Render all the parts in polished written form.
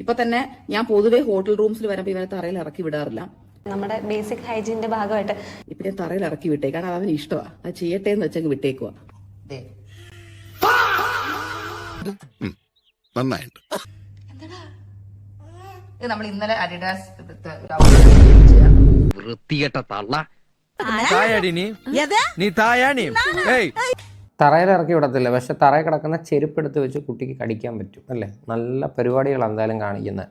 ഇപ്പൊ തന്നെ ഞാൻ പൊതുവെ ഹോട്ടൽ റൂംസിൽ വരുമ്പോ ഇവനെ തറയിൽ ഇറക്കി വിടാറില്ല. നമ്മുടെ ബേസിക് ഹൈജീന്റെ ഭാഗമായിട്ട് ഇപ്പൊ ഞാൻ തറയിൽ ഇറക്കി വിട്ടേ, കാരണം അവന് ഇഷ്ടമാണ്, അത് ചെയ്യട്ടെ എന്ന് വെച്ചങ്ങ് വിട്ടേക്കുവാ. നമ്മൾ ഇന്നലെ അഡിഡാസ് വൃത്തികെട്ട തള്ള തറയിൽ ഇറക്കി വിടത്തില്ല, പക്ഷെ തറയിൽ കിടക്കുന്ന ചെരുപ്പെടുത്ത് വെച്ച് കുട്ടിക്ക് കടിക്കാൻ പറ്റും അല്ലേ? നല്ല പരിപാടികൾ എന്തായാലും കാണിക്കുന്നത്.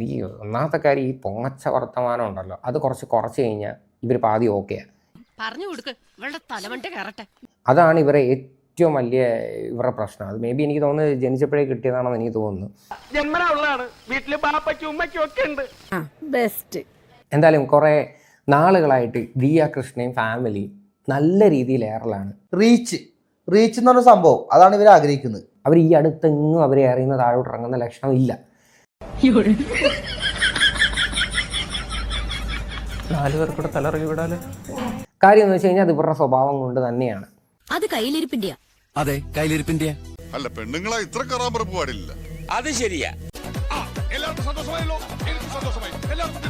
ഈ ഒന്നാമത്തെ കാര്യം, ഈ പൊങ്ങച്ച വർത്തമാനം ഉണ്ടല്ലോ, അത് കുറച്ച് കഴിഞ്ഞാൽ ഇവർ പാതി ഓക്കെയാണ്. അതാണ് ഇവരെ ഏറ്റവും വലിയ ഇവരുടെ പ്രശ്നം. അത് മേ ബി എനിക്ക് തോന്നുന്നത് ജനിച്ചപ്പോഴേ കിട്ടിയതാണെന്ന് എനിക്ക് തോന്നുന്നു. എന്തായാലും കുറെ നാളുകളായിട്ട് ദിയ കൃഷ്ണയും ഫാമിലി നല്ല രീതിയിൽ എയറിലാണ്. റീച്ച് എന്ന് പറഞ്ഞ സംഭവം അതാണ് ഇവർ ആഗ്രഹിക്കുന്നത്. അവർ ഈ അടുത്തെങ്ങും അവർ എറിയുന്ന താഴോട്ട് ഇറങ്ങുന്ന ലക്ഷണം ഇല്ല. 4 പേർ കൂടെ തലറിഞ്ഞു വിടാല്. കാര്യം എന്ന് വെച്ച് കഴിഞ്ഞാൽ അത് ഇവരുടെ സ്വഭാവം കൊണ്ട് തന്നെയാണ്. അത് കയ്യിലിരിപ്പിന്റെയാ. അതെ, കയ്യിലിരിപ്പിന്റെയാ. അല്ല, പെണ്ണുങ്ങളെ ഇത്ര കറാമ്പറപ്പ് പാടില്ല. അത് ശരിയാ. എല്ലാവർക്കും സന്തോഷമായല്ലോ. എനിക്ക് സന്തോഷമായി. എല്ലാവർക്കും